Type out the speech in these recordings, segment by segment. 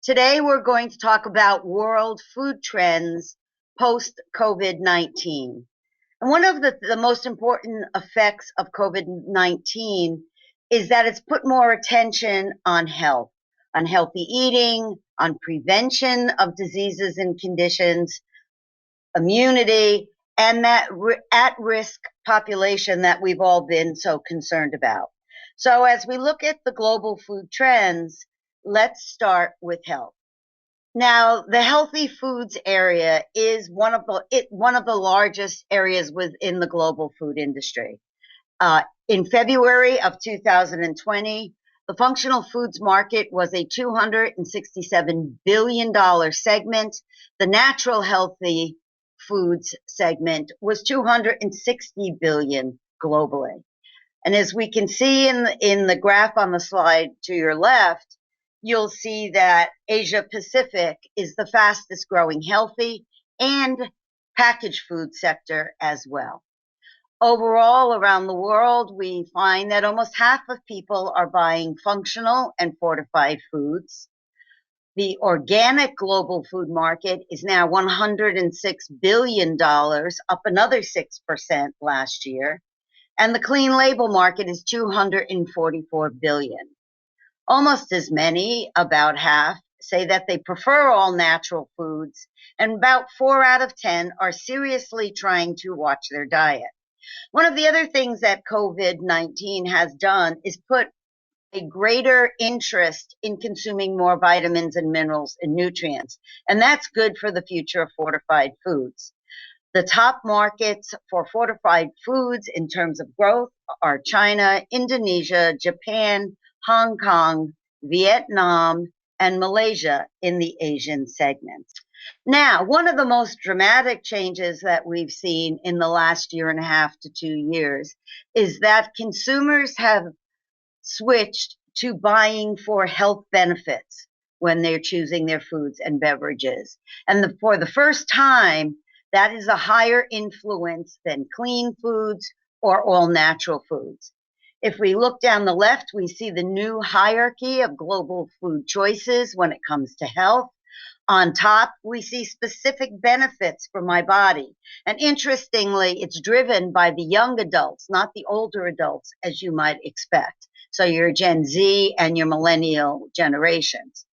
Today we're going to talk about world food trends post-COVID-19. And one of the most important effects of COVID-19 is that it's put more attention on health, on healthy eating, on prevention of diseases and conditions, immunity, and that at-risk population that we've all been so concerned about. So as we look at the global food trends, let's start with health. Now, the healthy foods area is one of the largest areas within the global food industry. In February of 2020, the functional foods market was a $267 billion segment. The natural healthy foods segment was $260 billion globally. And as we can see in the graph on the slide to your left, you'll see that Asia Pacific is the fastest growing healthy and packaged food sector as well. Overall, around the world, we find that almost half of people are buying functional and fortified foods. The organic global food market is now $106 billion, up another 6% last year. And the clean label market is $244 billion. Almost as many, about half, say that they prefer all natural foods, and about 4 out of 10 are seriously trying to watch their diet. One of the other things that COVID-19 has done is put a greater interest in consuming more vitamins and minerals and nutrients, and that's good for the future of fortified foods. The top markets for fortified foods in terms of growth are China, Indonesia, Japan, Hong Kong, Vietnam, and Malaysia in the Asian segment. Now, one of the most dramatic changes that we've seen in the last year and a half to 2 years is that consumers have switched to buying for health benefits when they're choosing their foods and beverages. And for the first time, that is a higher influence than clean foods or all natural foods. If we look down the left, we see the new hierarchy of global food choices when it comes to health. On top, we see specific benefits for my body. And interestingly, it's driven by the young adults, not the older adults, as you might expect. So your Gen Z and your millennial generations.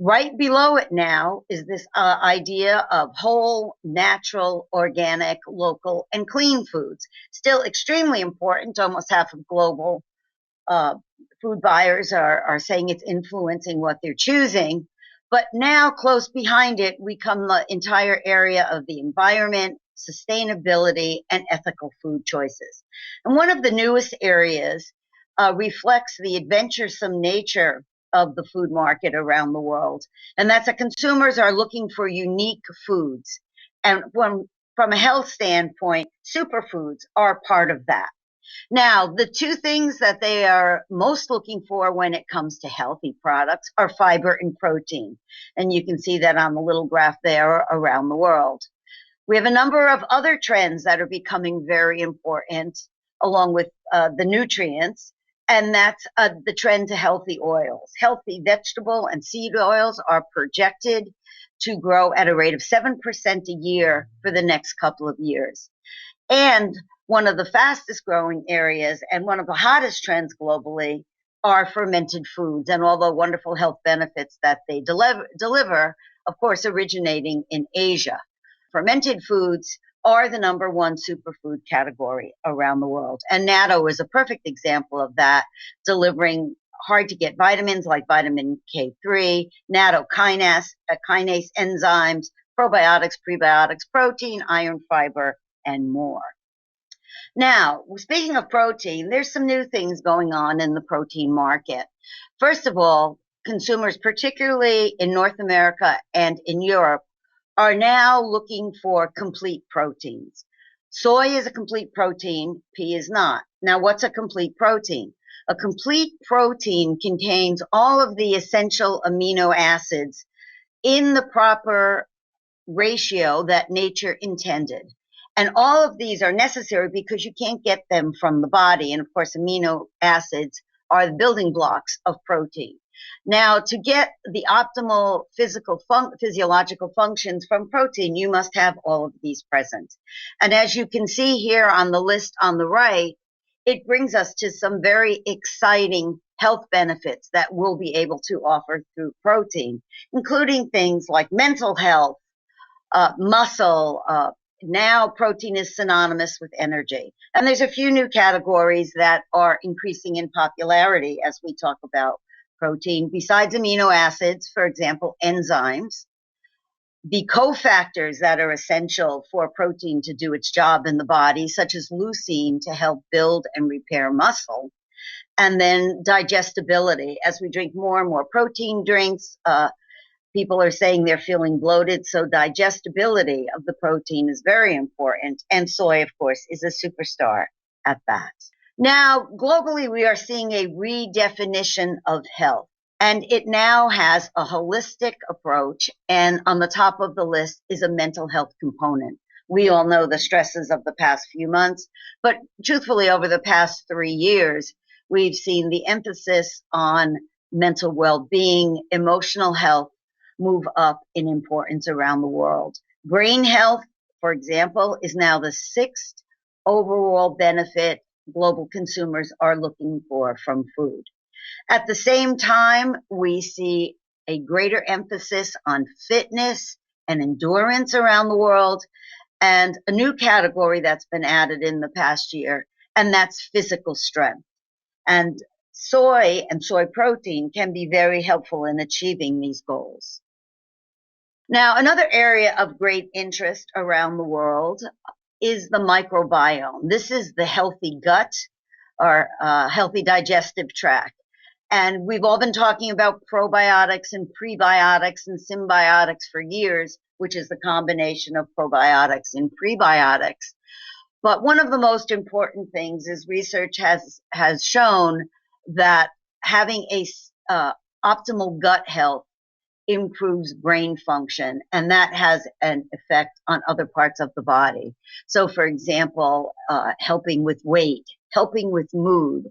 Right below it now is this idea of whole, natural, organic, local, and clean foods. Still extremely important. Almost half of global food buyers are saying it's influencing what they're choosing. But now close behind it, we come the entire area of the environment, sustainability, and ethical food choices. And one of the newest areas reflects the adventuresome nature of the food market around the world. And that's that consumers are looking for unique foods. And from a health standpoint, superfoods are part of that. Now, the two things that they are most looking for when it comes to healthy products are fiber and protein. And you can see that on the little graph there around the world. We have a number of other trends that are becoming very important along with the nutrients. And that's the trend to healthy oils. Healthy vegetable and seed oils are projected to grow at a rate of 7% a year for the next couple of years. And one of the fastest growing areas and one of the hottest trends globally are fermented foods and all the wonderful health benefits that they deliver, of course, originating in Asia. Fermented foods are the number one superfood category around the world. And natto is a perfect example of that, delivering hard to get vitamins like vitamin K3, natto kinase enzymes, probiotics, prebiotics, protein, iron, fiber, and more. Now, speaking of protein, there's some new things going on in the protein market. First of all, consumers, particularly in North America and in Europe, are now looking for complete proteins. Soy is a complete protein, pea is not. Now, what's a complete protein? A complete protein contains all of the essential amino acids in the proper ratio that nature intended. And all of these are necessary because you can't get them from the body. And of course, amino acids are the building blocks of protein. Now, to get the optimal physiological functions from protein, you must have all of these present. And as you can see here on the list on the right, it brings us to some very exciting health benefits that we'll be able to offer through protein, including things like mental health, muscle. Now protein is synonymous with energy. And there's a few new categories that are increasing in popularity as we talk about protein. Besides amino acids, for example, enzymes, the cofactors that are essential for protein to do its job in the body, such as leucine to help build and repair muscle, and then digestibility. As we drink more and more protein drinks, people are saying they're feeling bloated, so digestibility of the protein is very important. And soy, of course, is a superstar at that. Now, globally, we are seeing a redefinition of health, and it now has a holistic approach. And on the top of the list is a mental health component. We all know the stresses of the past few months, but truthfully, over the past 3 years, we've seen the emphasis on mental well-being, emotional health, move up in importance around the world. Brain health, for example, is now the 6th overall benefit global consumers are looking for from food. At the same time, we see a greater emphasis on fitness and endurance around the world, and a new category that's been added in the past year, and that's physical strength. And soy and soy protein can be very helpful in achieving these goals. Now, another area of great interest around the world is the microbiome. This is the healthy gut or healthy digestive tract. And we've all been talking about probiotics and prebiotics and symbiotics for years, which is the combination of probiotics and prebiotics. But one of the most important things is research has shown that having a optimal gut health improves brain function, and that has an effect on other parts of the body. So, for example, helping with weight, helping with mood,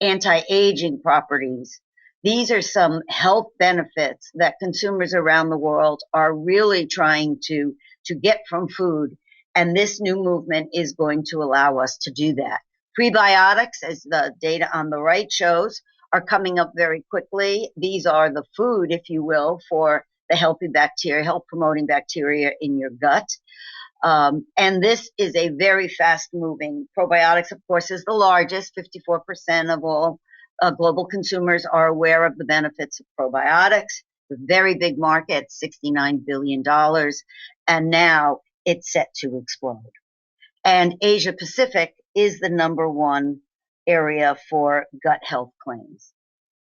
anti-aging properties. These are some health benefits that consumers around the world are really trying to get from food, and this new movement is going to allow us to do that. Prebiotics, as the data on the right shows, are coming up very quickly. These are the food, if you will, for the healthy bacteria, health-promoting bacteria in your gut. And this is a very fast-moving. Probiotics, of course, is the largest. 54% of all global consumers are aware of the benefits of probiotics. It's a very big market, $69 billion, and now it's set to explode. And Asia Pacific is the #1 area for gut health claims.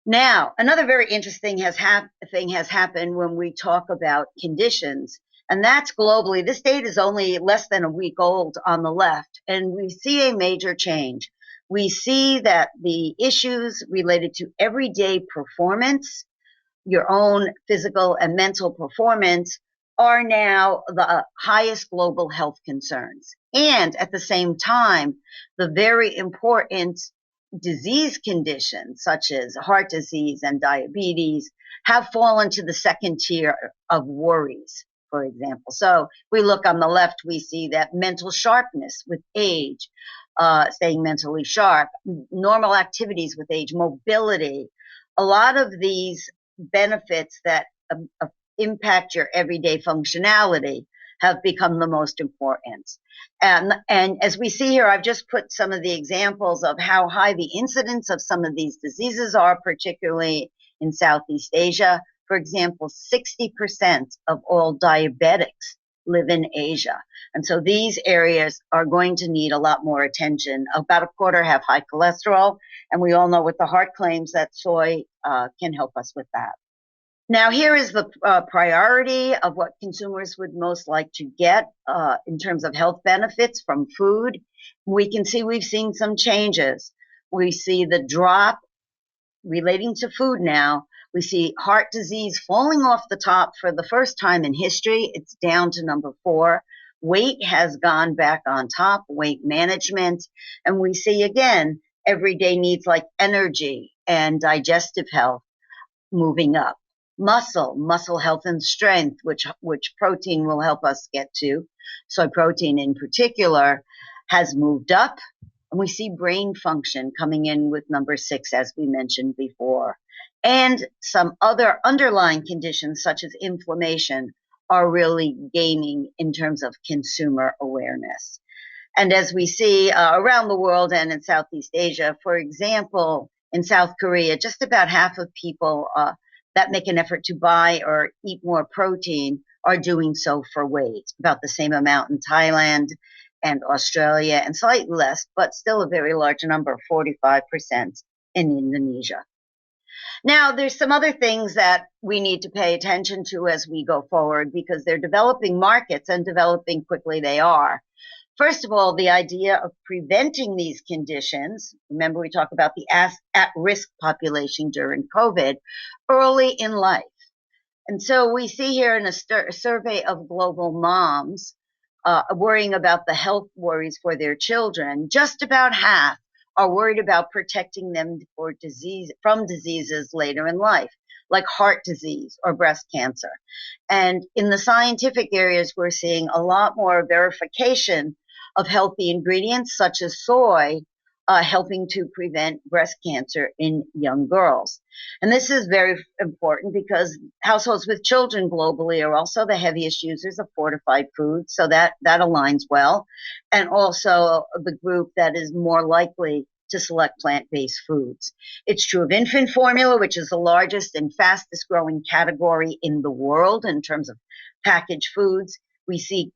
Now, another very interesting thing has happened when we talk about conditions, and that's globally. This data is only less than a week old on the left, and we see a major change. We see that the issues related to everyday performance, your own physical and mental performance, are now the highest global health concerns. And at the same time, the very important disease conditions such as heart disease and diabetes have fallen to the second tier of worries, for example. So we look on the left, we see that mental sharpness with age, staying mentally sharp, normal activities with age, mobility, a lot of these benefits that impact your everyday functionality have become the most important. And as we see here, I've just put some of the examples of how high the incidence of some of these diseases are, particularly in Southeast Asia. For example, 60% of all diabetics live in Asia. And so these areas are going to need a lot more attention. About a quarter have high cholesterol, and we all know with the heart claims that soy can help us with that. Now, here is the priority of what consumers would most like to get in terms of health benefits from food. We can see we've seen some changes. We see the drop relating to food now. We see heart disease falling off the top for the first time in history. It's down to #4. Weight has gone back on top, weight management. And we see, again, everyday needs like energy and digestive health moving up. Muscle health and strength, which protein will help us get to. Soy protein in particular has moved up. And we see brain function coming in with number 6, as we mentioned before. And some other underlying conditions, such as inflammation, are really gaining in terms of consumer awareness. And as we see around the world and in Southeast Asia, for example, in South Korea, just about half of people that make an effort to buy or eat more protein are doing so for weight, about the same amount in Thailand and Australia, and slightly less, but still a very large number, 45% in Indonesia. Now, there's some other things that we need to pay attention to as we go forward, because they're developing markets, and developing quickly they are. First of all, the idea of preventing these conditions. Remember, we talk about the at-risk population during COVID, early in life. And so we see here in a survey of global moms worrying about the health worries for their children, just about half are worried about protecting them from diseases later in life, like heart disease or breast cancer. And in the scientific areas, we're seeing a lot more verification of healthy ingredients, such as soy, helping to prevent breast cancer in young girls. And this is very important because households with children globally are also the heaviest users of fortified foods, so that aligns well, and also the group that is more likely to select plant-based foods. It's true of infant formula, which is the largest and fastest growing category in the world in terms of packaged foods. We see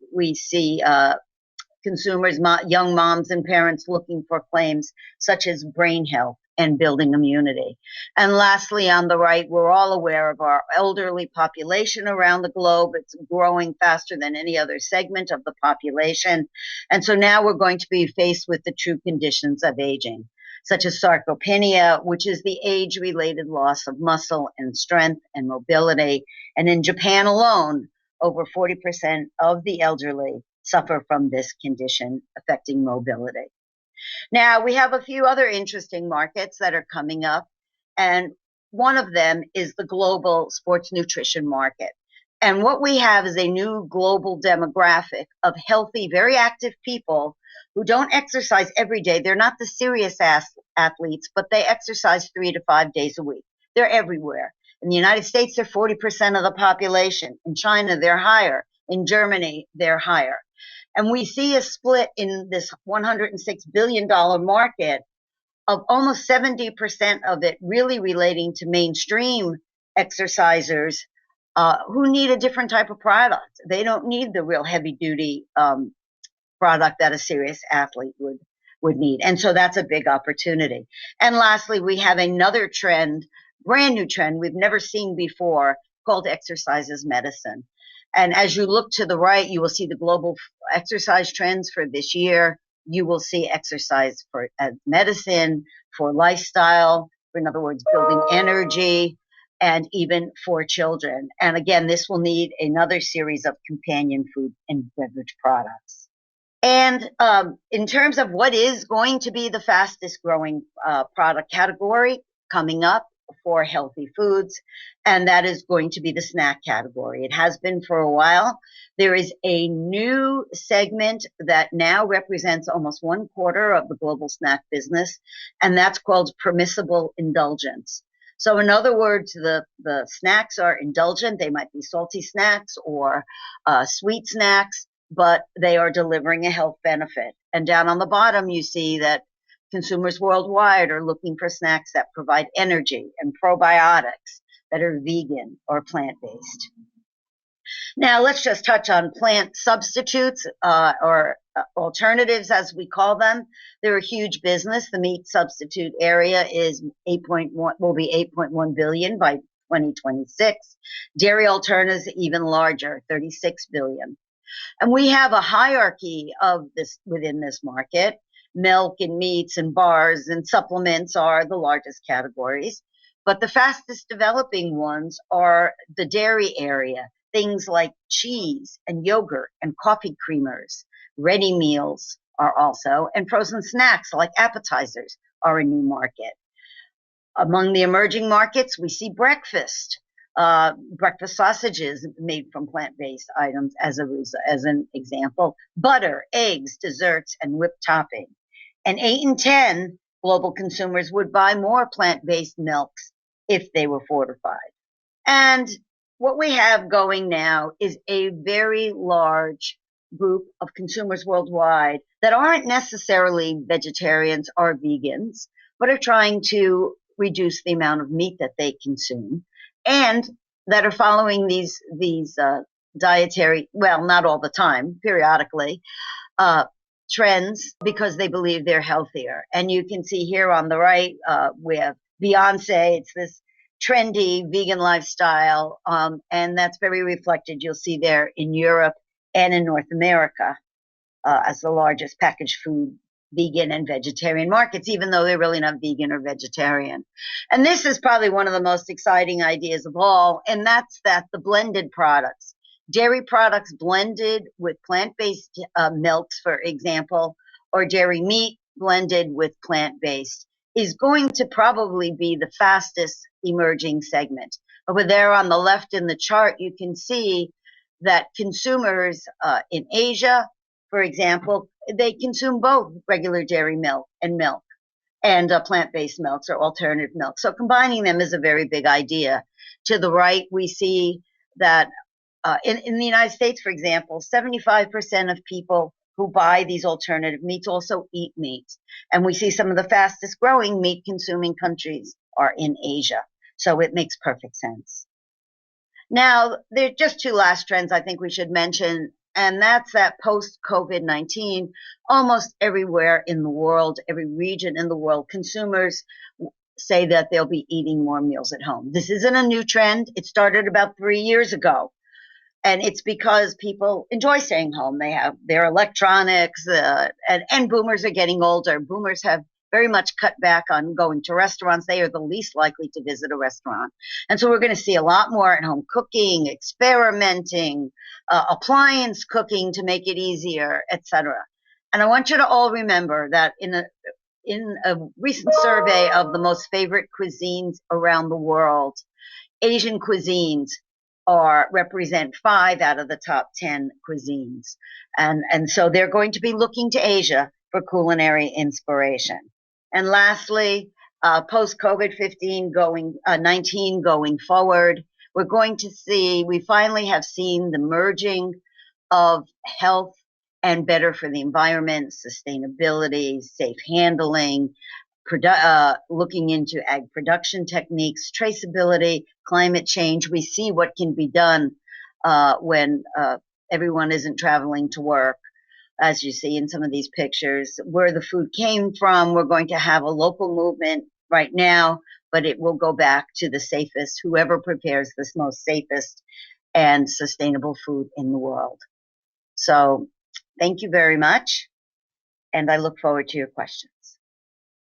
consumers, young moms and parents, looking for claims such as brain health and building immunity. And lastly, on the right, we're all aware of our elderly population around the globe. It's growing faster than any other segment of the population. And so now we're going to be faced with the true conditions of aging, such as sarcopenia, which is the age-related loss of muscle and strength and mobility. And in Japan alone, over 40% of the elderly suffer from this condition affecting mobility. Now, we have a few other interesting markets that are coming up, and one of them is the global sports nutrition market. And what we have is a new global demographic of healthy, very active people who don't exercise every day. They're not the serious athletes, but they exercise 3 to 5 days a week. They're everywhere. In the United States, they're 40% of the population. In China, they're higher. In Germany, they're higher. And we see a split in this $106 billion market of almost 70% of it really relating to mainstream exercisers who need a different type of product. They don't need the real heavy-duty product that a serious athlete would need. And so that's a big opportunity. And lastly, we have another trend, brand new trend we've never seen before, called exercise as medicine. And as you look to the right, you will see the global exercise trends for this year. You will see exercise as medicine, for lifestyle, for, in other words, building energy, and even for children. And again, this will need another series of companion food and beverage products. And in terms of what is going to be the fastest growing product category coming up for healthy foods, and that is going to be the snack category. It has been for a while. There is a new segment that now represents almost 1/4 of the global snack business, and that's called permissible indulgence. So in other words, the snacks are indulgent. They might be salty snacks or sweet snacks, but they are delivering a health benefit. And down on the bottom, you see that consumers worldwide are looking for snacks that provide energy and probiotics that are vegan or plant-based. Now, let's just touch on plant substitutes or alternatives, as we call them. They're a huge business. The meat substitute area is will be 8.1 billion by 2026. Dairy alternatives even larger, 36 billion. And we have a hierarchy of this within this market. Milk and meats and bars and supplements are the largest categories, but the fastest developing ones are the dairy area. Things like cheese and yogurt and coffee creamers, ready meals are also, and frozen snacks like appetizers are a new market. Among the emerging markets, we see breakfast sausages made from plant-based items as an example, butter, eggs, desserts, and whipped topping. And 8 in 10 global consumers would buy more plant-based milks if they were fortified. And what we have going now is a very large group of consumers worldwide that aren't necessarily vegetarians or vegans, but are trying to reduce the amount of meat that they consume, and that are following these dietary, well, not all the time, periodically, trends because they believe they're healthier. And you can see here on the right, we have Beyonce. It's this trendy vegan lifestyle, and that's very reflected. You'll see there in Europe and in North America as the largest packaged food vegan and vegetarian markets, even though they're really not vegan or vegetarian. And this is probably one of the most exciting ideas of all, and that's that the blended products, dairy products blended with plant-based milks, for example, or dairy meat blended with plant-based, is going to probably be the fastest emerging segment. Over there on the left in the chart, you can see that consumers in Asia, for example, they consume both regular dairy milk and plant-based milks or alternative milk. So combining them is a very big idea. To the right, we see that in the United States, for example, 75% of people who buy these alternative meats also eat meat. And we see some of the fastest growing meat consuming countries are in Asia. So it makes perfect sense. Now, there are just two last trends I think we should mention, and that's that post-COVID-19, almost everywhere in the world, every region in the world, consumers say that they'll be eating more meals at home. This isn't a new trend. It started about 3 years ago. And it's because people enjoy staying home. They have their electronics, and boomers are getting older. Boomers have very much cut back on going to restaurants. They are the least likely to visit a restaurant. And so we're going to see a lot more at-home cooking, experimenting, appliance cooking to make it easier, etc. And I want you to all remember that in a recent survey of the most favorite cuisines around the world, Asian cuisines represent 5 out of the top 10 cuisines. And so they're going to be looking to Asia for culinary inspiration. And lastly, post-COVID-19 going forward, we're going to see, we finally have seen the merging of health and better for the environment, sustainability, safe handling, looking into ag production techniques, traceability, climate change. We see what can be done when everyone isn't traveling to work. As you see in some of these pictures, where the food came from, we're going to have a local movement right now, but it will go back to the safest, whoever prepares this most safest and sustainable food in the world. So thank you very much, and I look forward to your questions.